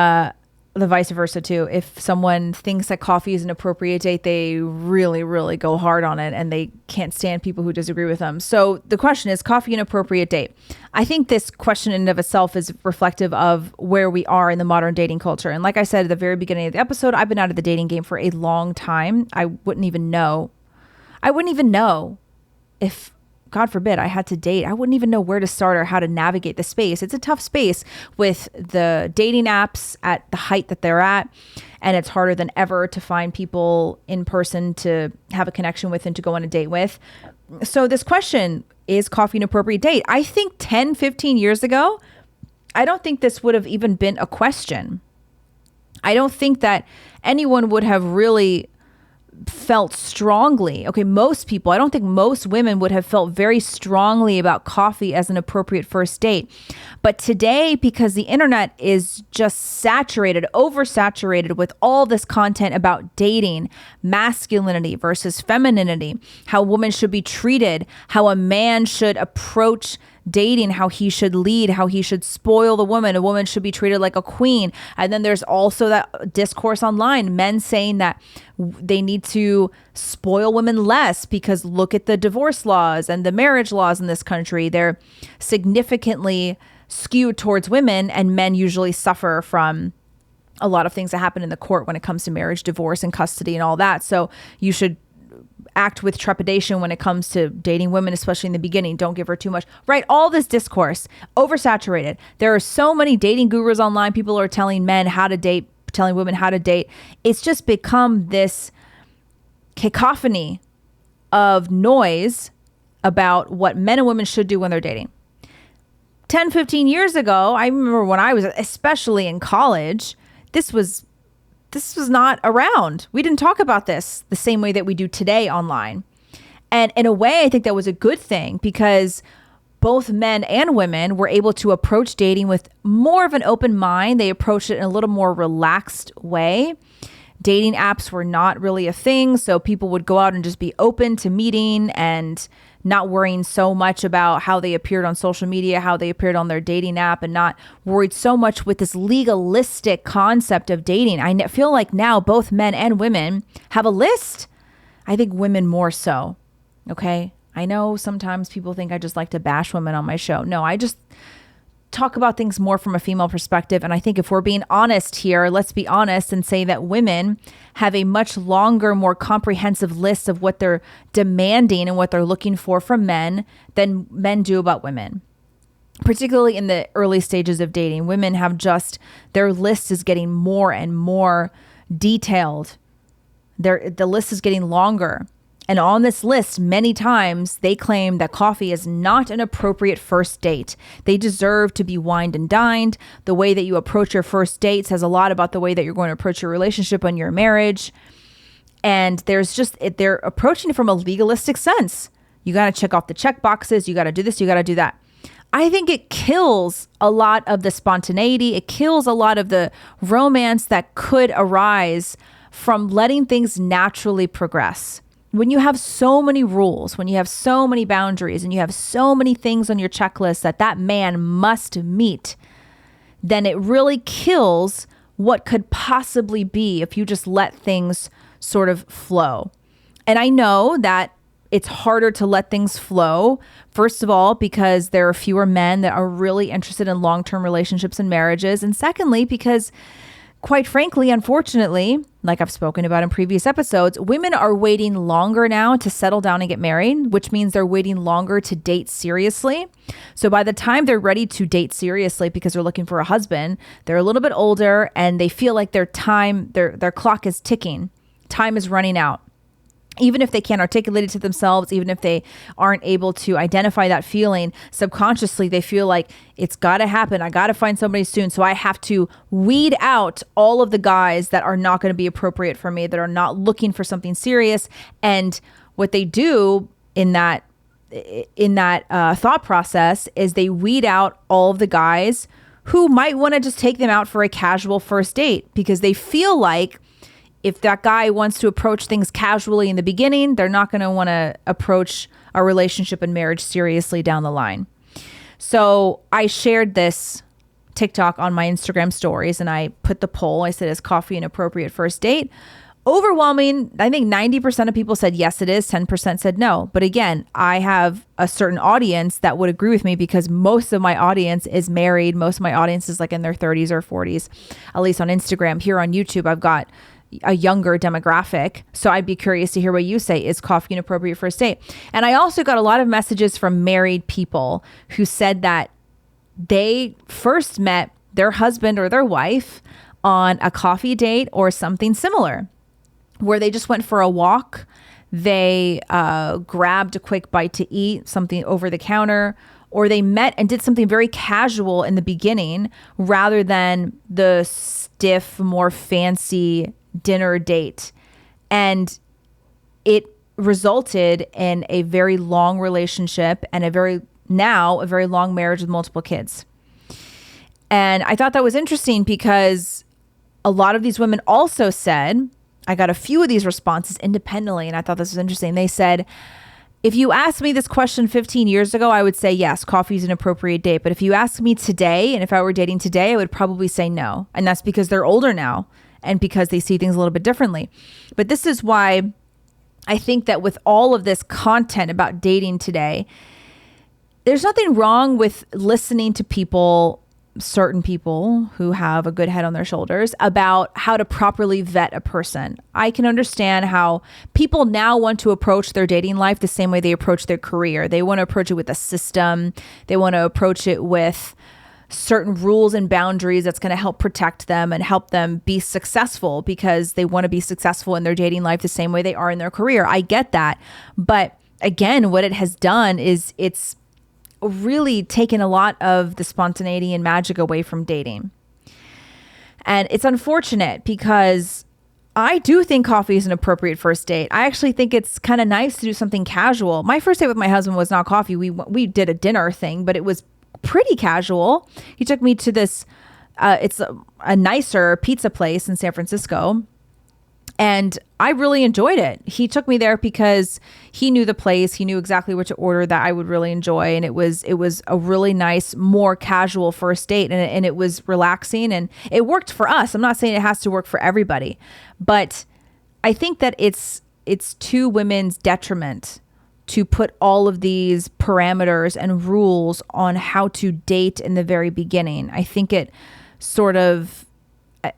the vice versa too. If someone thinks that coffee is an appropriate date, they really, really go hard on it, and they can't stand people who disagree with them. So the question is, coffee an appropriate date? I think this question in and of itself is reflective of where we are in the modern dating culture. And like I said at the very beginning of the episode, I've been out of the dating game for a long time. I wouldn't even know if, God forbid, I had to date. I wouldn't even know where to start or how to navigate the space. It's a tough space with the dating apps at the height that they're at. And it's harder than ever to find people in person to have a connection with and to go on a date with. So this question, is coffee an appropriate date? I think 10, 15 years ago, I don't think this would have even been a question. I don't think that anyone would have really felt strongly. Okay, most people, I don't think most women would have felt very strongly about coffee as an appropriate first date. But today, because the internet is just saturated, oversaturated with all this content about dating, masculinity versus femininity, how women should be treated, how a man should approach dating, how he should lead, how he should spoil the woman. A woman should be treated like a queen. And then there's also that discourse online, men saying that they need to spoil women less because look at the divorce laws and the marriage laws in this country. They're significantly skewed towards women, and men usually suffer from a lot of things that happen in the court when it comes to marriage, divorce, and custody and all that. So you should act with trepidation when it comes to dating women, especially in the beginning. Don't give her too much, right? All this discourse, oversaturated. There are so many dating gurus online. People are telling men how to date, telling women how to date. It's just become this cacophony of noise about what men and women should do when they're dating. 10, 15 years ago, I remember when I was especially in college, this was not around. We didn't talk about this the same way that we do today online. And in a way, I think that was a good thing because both men and women were able to approach dating with more of an open mind. They approached it in a little more relaxed way. Dating apps were not really a thing, so people would go out and just be open to meeting and not worrying so much about how they appeared on social media, how they appeared on their dating app, and not worried so much with this legalistic concept of dating. I feel like now both men and women have a list. I think women more so. Okay. I know sometimes people think I just like to bash women on my show. No, I just talk about things more from a female perspective. And I think if we're being honest here, let's be honest and say that women have a much longer, more comprehensive list of what they're demanding and what they're looking for from men than men do about women. Particularly in the early stages of dating, women have just, their list is getting more and more detailed. The list is getting longer. And on this list, many times they claim that coffee is not an appropriate first date. They deserve to be wined and dined. The way that you approach your first date says a lot about the way that you're going to approach your relationship and your marriage. And they're approaching it from a legalistic sense. You got to check off the check boxes. You got to do this. You got to do that. I think it kills a lot of the spontaneity. It kills a lot of the romance that could arise from letting things naturally progress. When you have so many rules, when you have so many boundaries, and you have so many things on your checklist that man must meet, then it really kills what could possibly be if you just let things sort of flow. And I know that it's harder to let things flow, first of all, because there are fewer men that are really interested in long-term relationships and marriages. And secondly, because quite frankly, unfortunately, like I've spoken about in previous episodes, women are waiting longer now to settle down and get married, which means they're waiting longer to date seriously. So by the time they're ready to date seriously because they're looking for a husband, they're a little bit older and they feel like their clock is ticking. Time is running out. Even if they can't articulate it to themselves, even if they aren't able to identify that feeling, subconsciously they feel like it's got to happen. I got to find somebody soon. So I have to weed out all of the guys that are not going to be appropriate for me, that are not looking for something serious. And what they do in that thought process is they weed out all of the guys who might want to just take them out for a casual first date because they feel like if that guy wants to approach things casually in the beginning, they're not going to want to approach a relationship and marriage seriously down the line. So I shared this TikTok on my Instagram stories and I put the poll. I said, is coffee an appropriate first date? Overwhelming, I think 90% of people said yes, it is. 10% said no. But again, I have a certain audience that would agree with me because most of my audience is married. Most of my audience is like in their 30s or 40s, at least on Instagram. Here on YouTube, I've got a younger demographic. So I'd be curious to hear what you say. Is coffee an appropriate first date? And I also got a lot of messages from married people who said that they first met their husband or their wife on a coffee date or something similar, where they just went for a walk. They grabbed a quick bite to eat, something over the counter, or they met and did something very casual in the beginning rather than the stiff, more fancy dinner date. And it resulted in a very long relationship and a very long marriage with multiple kids. And I thought that was interesting because a lot of these women also said, I got a few of these responses independently, and I thought this was interesting. They said, if you asked me this question 15 years ago, I would say yes, coffee is an appropriate date. But if you ask me today, and if I were dating today, I would probably say no. And that's because they're older now and because they see things a little bit differently. But this is why I think that with all of this content about dating today, there's nothing wrong with listening to people, certain people who have a good head on their shoulders, about how to properly vet a person. I can understand how people now want to approach their dating life the same way they approach their career. They want to approach it with a system. They want to approach it with certain rules and boundaries that's going to help protect them and help them be successful, because they want to be successful in their dating life the same way they are in their career. I get that. But again, what it has done is it's really taken a lot of the spontaneity and magic away from dating. And it's unfortunate because I do think coffee is an appropriate first date. I actually think it's kind of nice to do something casual. My first date with my husband was not coffee. We did a dinner thing, but it was pretty casual. He took me to this, it's a nicer pizza place in San Francisco. And I really enjoyed it. He took me there because he knew the place. He knew exactly what to order that I would really enjoy. And it was a really nice, more casual first date. And it was relaxing and it worked for us. I'm not saying it has to work for everybody, but I think that it's to women's detriment to put all of these parameters and rules on how to date in the very beginning. I think it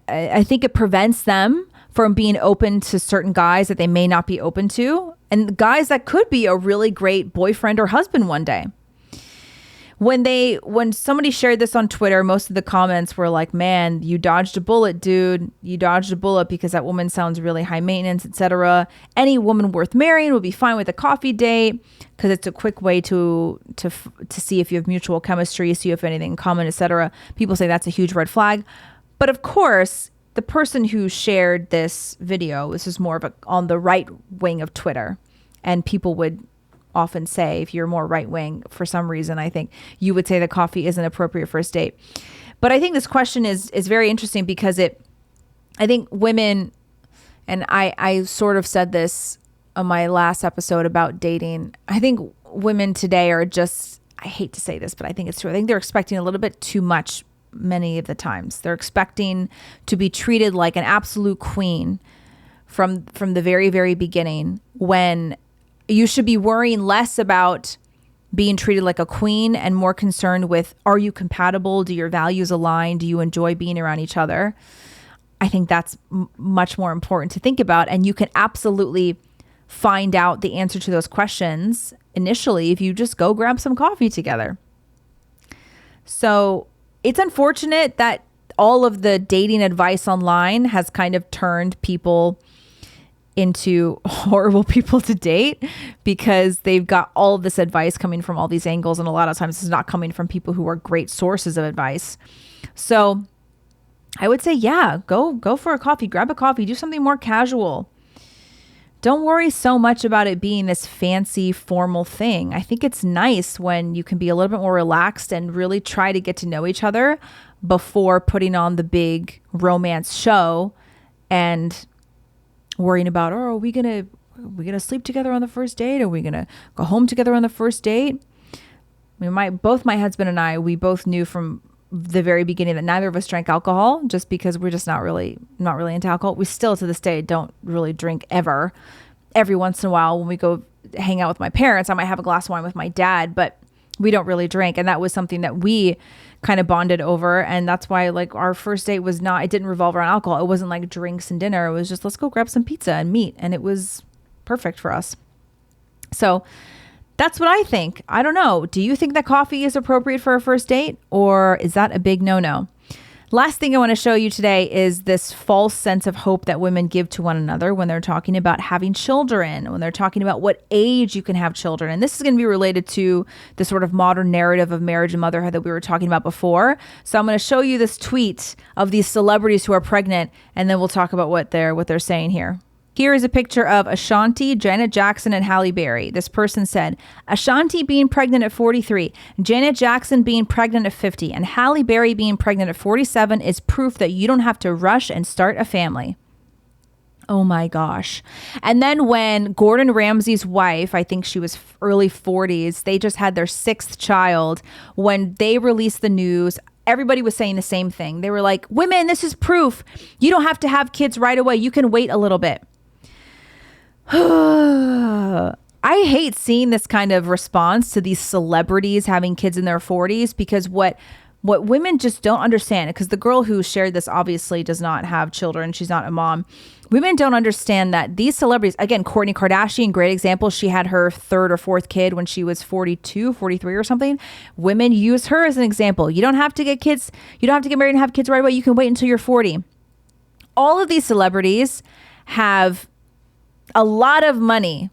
I think it prevents them from being open to certain guys that they may not be open to, and guys that could be a really great boyfriend or husband one day. When somebody shared this on Twitter, most of the comments were like, man, you dodged a bullet, dude. You dodged a bullet because that woman sounds really high maintenance, etc. Any woman worth marrying will be fine with a coffee date because it's a quick way to see if you have mutual chemistry, see if anything in common, etc. People say that's a huge red flag. But of course, the person who shared this video, this is more of on the right wing of Twitter, and people would often say, if you're more right wing, for some reason, I think you would say that coffee is an appropriate first date. But I think this question is very interesting because I think women, and I sort of said this on my last episode about dating, I think women today are just, I hate to say this, but I think it's true. I think they're expecting a little bit too much many of the times. They're expecting to be treated like an absolute queen from the very, very beginning, when you should be worrying less about being treated like a queen and more concerned with, are you compatible? Do your values align? Do you enjoy being around each other? I think that's much more important to think about. And you can absolutely find out the answer to those questions initially if you just go grab some coffee together. So it's unfortunate that all of the dating advice online has kind of turned people into horrible people to date, because they've got all of this advice coming from all these angles. And a lot of times it's not coming from people who are great sources of advice. So I would say, yeah, go for a coffee, grab a coffee, do something more casual. Don't worry so much about it being this fancy formal thing. I think it's nice when you can be a little bit more relaxed and really try to get to know each other before putting on the big romance show and worrying about, oh, are we gonna sleep together on the first date? Are we gonna go home together on the first date? Both my husband and I, we both knew from the very beginning that neither of us drank alcohol, just because we're just not really into alcohol. We still to this day don't really drink ever. Every once in a while when we go hang out with my parents, I might have a glass of wine with my dad, but we don't really drink. And that was something that we kind of bonded over. And that's why, like, our first date was not, it didn't revolve around alcohol. It wasn't like drinks and dinner. It was just, let's go grab some pizza and meet. And it was perfect for us. So that's what I think. I don't know. Do you think that coffee is appropriate for a first date, or is that a big no-no? Last thing I want to show you today is this false sense of hope that women give to one another when they're talking about having children, when they're talking about what age you can have children. And this is going to be related to the sort of modern narrative of marriage and motherhood that we were talking about before. So I'm going to show you this tweet of these celebrities who are pregnant, and then we'll talk about what they're saying here. Here is a picture of Ashanti, Janet Jackson, and Halle Berry. This person said, Ashanti being pregnant at 43, Janet Jackson being pregnant at 50, and Halle Berry being pregnant at 47 is proof that you don't have to rush and start a family. Oh my gosh. And then when Gordon Ramsay's wife, I think she was early 40s, they just had their sixth child. When they released the news, everybody was saying the same thing. They were like, women, this is proof. You don't have to have kids right away. You can wait a little bit. I hate seeing this kind of response to these celebrities having kids in their 40s, because what women just don't understand, because the girl who shared this obviously does not have children. She's not a mom. Women don't understand that these celebrities, again, Kourtney Kardashian, great example. She had her third or fourth kid when she was 42, 43 or something. Women use her as an example. You don't have to get kids. You don't have to get married and have kids right away. You can wait until you're 40. All of these celebrities have a lot of money,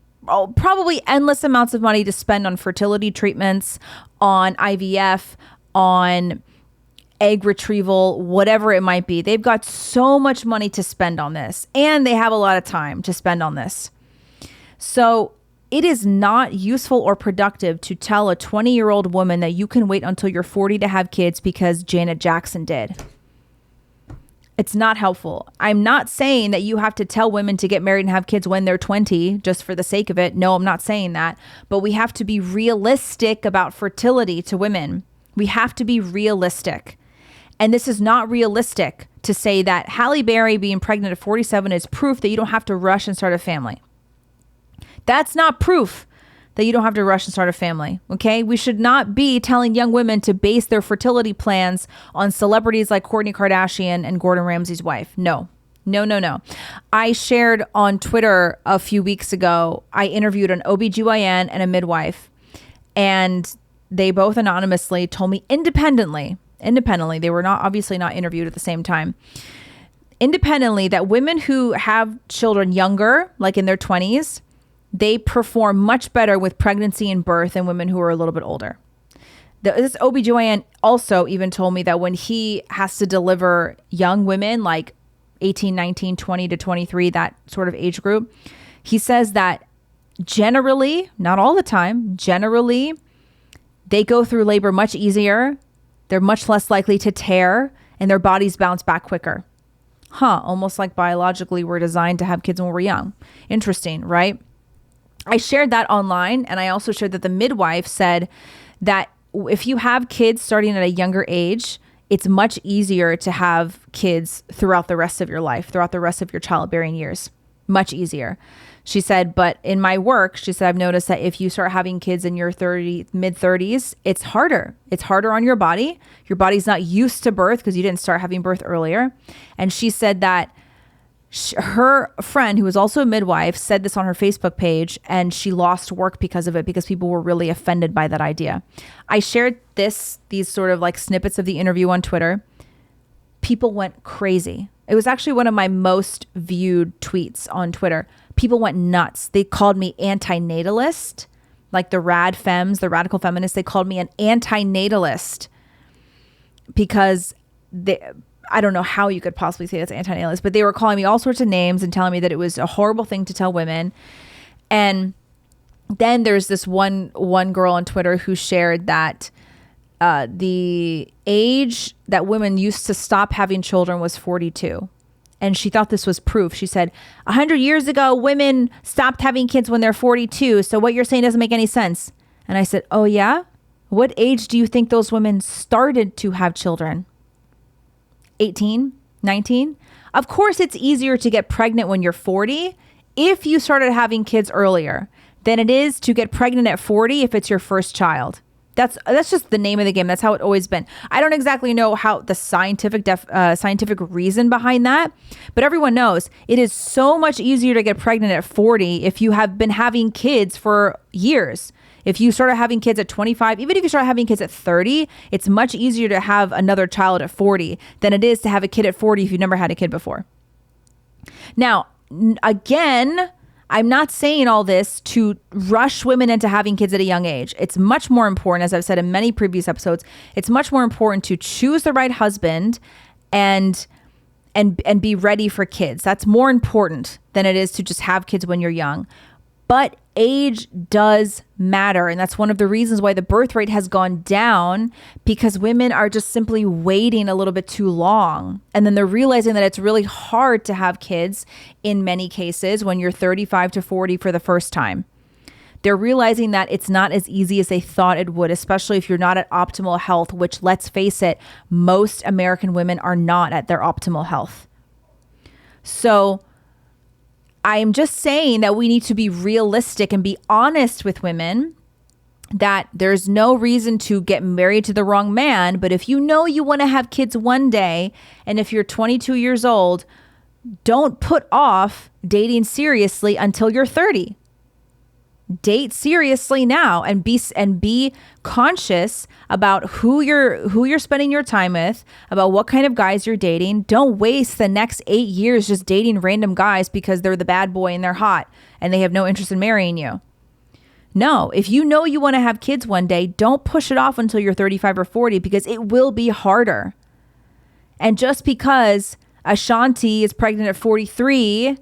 probably endless amounts of money to spend on fertility treatments, on IVF, on egg retrieval, whatever it might be. They've got so much money to spend on this, and they have a lot of time to spend on this. So it is not useful or productive to tell a 20-year-old woman that you can wait until you're 40 to have kids because Janet Jackson did. It's not helpful. I'm not saying that you have to tell women to get married and have kids when they're 20 just for the sake of it. No, I'm not saying that. But we have to be realistic about fertility to women. We have to be realistic. And this is not realistic to say that Halle Berry being pregnant at 47 is proof that you don't have to rush and start a family. That's not proof that you don't have to rush and start a family. Okay. We should not be telling young women to base their fertility plans on celebrities like Kourtney Kardashian and Gordon Ramsay's wife. No. I shared on Twitter a few weeks ago, I interviewed an OBGYN and a midwife, and they both anonymously told me independently, they were obviously not interviewed at the same time, independently, that women who have children younger, like in their 20s, they perform much better with pregnancy and birth than women who are a little bit older. This OBGYN also even told me that when he has to deliver young women, like 18, 19, 20 to 23, that sort of age group, he says that generally, not all the time, generally, they go through labor much easier. They're much less likely to tear, and their bodies bounce back quicker. Almost like biologically we're designed to have kids when we're young. Interesting, right? I shared that online, and I also shared that the midwife said that if you have kids starting at a younger age, it's much easier to have kids throughout the rest of your life, throughout the rest of your childbearing years. Much easier. She said, but in my work, she said, I've noticed that if you start having kids in your mid 30s, it's harder. It's harder on your body. Your body's not used to birth because you didn't start having birth earlier. And she said that her friend, who was also a midwife, said this on her Facebook page, and she lost work because of it, because people were really offended by that idea. I shared these sort of like snippets of the interview on Twitter. People went crazy. It was actually one of my most viewed tweets on Twitter. People went nuts. They called me antinatalist, like the rad femmes, the radical feminists. They called me an antinatalist because I don't know how you could possibly say that's antinatalist, but they were calling me all sorts of names and telling me that it was a horrible thing to tell women. And then there's this one girl on Twitter who shared that the age that women used to stop having children was 42. And she thought this was proof. She said, 100 years ago, women stopped having kids when they're 42. So what you're saying doesn't make any sense. And I said, oh yeah? What age do you think those women started to have children? 18, 19? Of course, it's easier to get pregnant when you're 40 if you started having kids earlier than it is to get pregnant at 40 if it's your first child. That's just the name of the game. That's how it's always been. I don't exactly know how the scientific reason behind that, but everyone knows it is so much easier to get pregnant at 40 if you have been having kids for years. If you started having kids at 25, even if you start having kids at 30, it's much easier to have another child at 40 than it is to have a kid at 40 if you've never had a kid before. Now, again, I'm not saying all this to rush women into having kids at a young age. It's much more important, as I've said in many previous episodes, it's much more important to choose the right husband and be ready for kids. That's more important than it is to just have kids when you're young. But age does matter. And that's one of the reasons why the birth rate has gone down, because women are just simply waiting a little bit too long. And then they're realizing that it's really hard to have kids in many cases when you're 35 to 40 for the first time. They're realizing that it's not as easy as they thought it would, especially if you're not at optimal health, which, let's face it, most American women are not at their optimal health. So I'm just saying that we need to be realistic and be honest with women that there's no reason to get married to the wrong man. But if you know you want to have kids one day, and if you're 22 years old, don't put off dating seriously until you're 30. Date seriously now and be conscious about who you're spending your time with, about what kind of guys you're dating. Don't waste the next 8 years just dating random guys because they're the bad boy and they're hot and they have no interest in marrying you. No, if you know you want to have kids one day, don't push it off until you're 35 or 40, because it will be harder. And just because Ashanti is pregnant at 43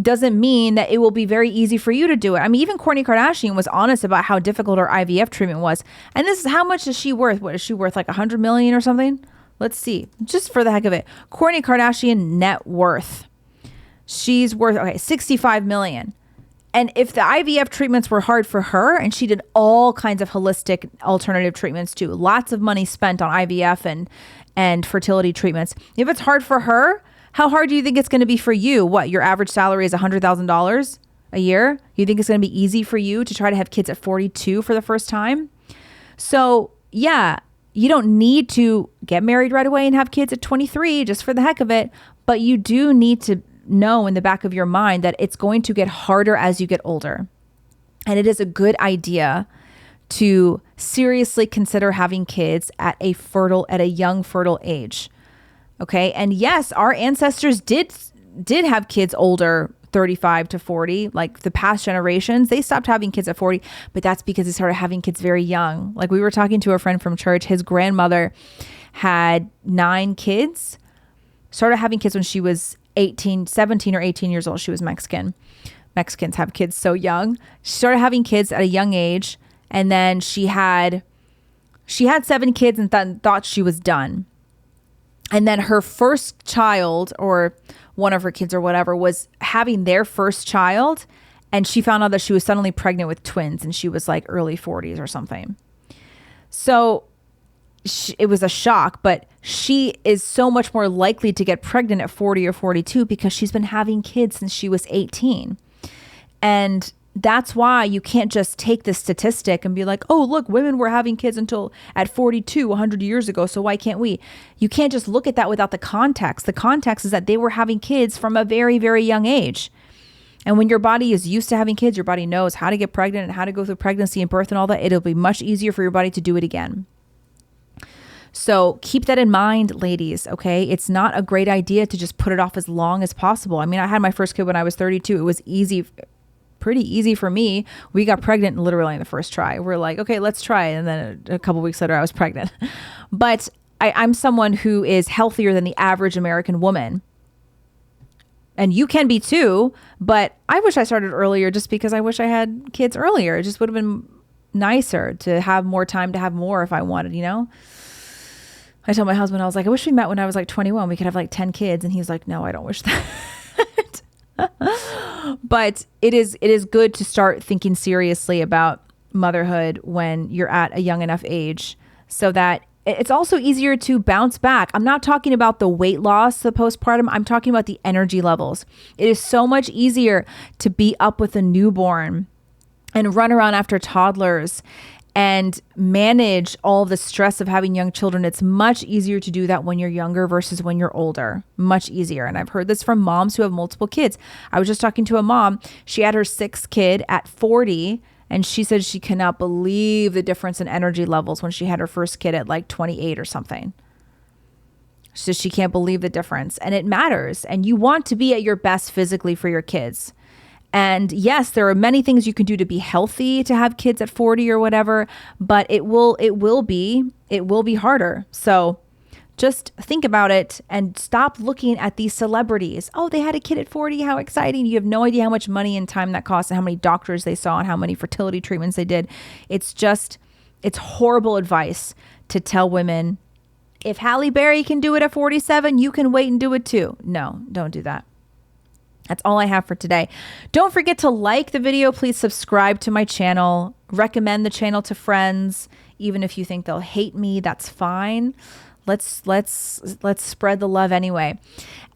doesn't mean that it will be very easy for you to do it. I mean, even Kourtney Kardashian was honest about how difficult her IVF treatment was. And this is, how much is she worth? What is she worth? Like 100 million or something? Let's see. Just for the heck of it. Kourtney Kardashian net worth. She's worth, 65 million. And if the IVF treatments were hard for her, and she did all kinds of holistic alternative treatments too, lots of money spent on IVF and fertility treatments. If it's hard for her, how hard do you think it's going to be for you? What, your average salary is $100,000 a year? You think it's going to be easy for you to try to have kids at 42 for the first time? So yeah, you don't need to get married right away and have kids at 23 just for the heck of it. But you do need to know in the back of your mind that it's going to get harder as you get older. And it is a good idea to seriously consider having kids at a young fertile age. Okay. And yes, our ancestors did have kids older, 35 to 40, like the past generations. They stopped having kids at 40, but that's because they started having kids very young. Like, we were talking to a friend from church. His grandmother had 9 kids, started having kids when she was 17 or 18 years old. She was Mexican. Mexicans have kids so young. She started having kids at a young age. And then she had 7 kids and thought she was done. And then her first child, or one of her kids or whatever, was having their first child. And she found out that she was suddenly pregnant with twins, and she was like early 40s or something. So it was a shock, but she is so much more likely to get pregnant at 40 or 42 because she's been having kids since she was 18. And that's why you can't just take this statistic and be like, oh, look, women were having kids until at 42, 100 years ago, so why can't we? You can't just look at that without the context. The context is that they were having kids from a very, very young age. And when your body is used to having kids, your body knows how to get pregnant and how to go through pregnancy and birth and all that. It'll be much easier for your body to do it again. So keep that in mind, ladies, okay? It's not a great idea to just put it off as long as possible. I mean, I had my first kid when I was 32. It was pretty easy for me. We got pregnant literally in the first try. We're like, okay, let's try it. And then a couple weeks later, I was pregnant. But I'm someone who is healthier than the average American woman. And you can be too, but I wish I started earlier just because I wish I had kids earlier. It just would have been nicer to have more time to have more if I wanted, you know? I told my husband, I was like, I wish we met when I was like 21. We could have like 10 kids. And he's like, no, I don't wish that. But it is good to start thinking seriously about motherhood when you're at a young enough age, so that it's also easier to bounce back. I'm not talking about the weight loss, the postpartum. I'm talking about the energy levels. It is so much easier to be up with a newborn and run around after toddlers and manage all the stress of having young children. It's much easier to do that when you're younger versus when you're older. Much easier. And I've heard this from moms who have multiple kids. I was just talking to a mom. She had her 6th kid at 40, and she said she cannot believe the difference in energy levels when she had her first kid at like 28 or something. So she can't believe the difference. And it matters. And you want to be at your best physically for your kids. And yes, there are many things you can do to be healthy to have kids at 40 or whatever, but it will be harder. So Just think about it and stop looking at these celebrities. Oh, they had a kid at 40. How exciting. You have no idea how much money and time that costs and how many doctors they saw and how many fertility treatments they did. It's horrible advice to tell women, if Halle Berry can do it at 47, you can wait and do it too. No, don't do that. That's all I have for today. Don't forget to like the video. Please subscribe to my channel. Recommend the channel to friends. Even if you think they'll hate me, that's fine. Let's spread the love anyway.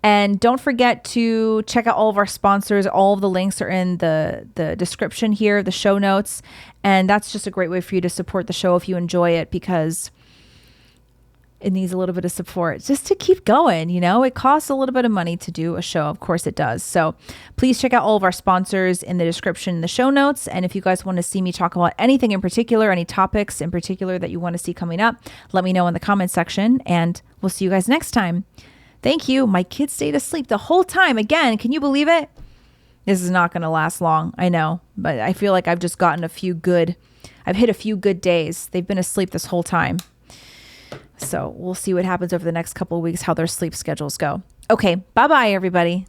And don't forget to check out all of our sponsors. All of the links are in the description here, the show notes. And that's just a great way for you to support the show if you enjoy it, because it needs a little bit of support just to keep going. You know, it costs a little bit of money to do a show. Of course it does. So please check out all of our sponsors in the description, in the show notes. And if you guys want to see me talk about anything in particular, any topics in particular that you want to see coming up, let me know in the comment section, and we'll see you guys next time. Thank you. My kids stayed asleep the whole time. Again, can you believe it? This is not going to last long. I know, but I feel like I've just gotten I've hit a few good days. They've been asleep this whole time. So we'll see what happens over the next couple of weeks, how their sleep schedules go. Okay, bye-bye, everybody.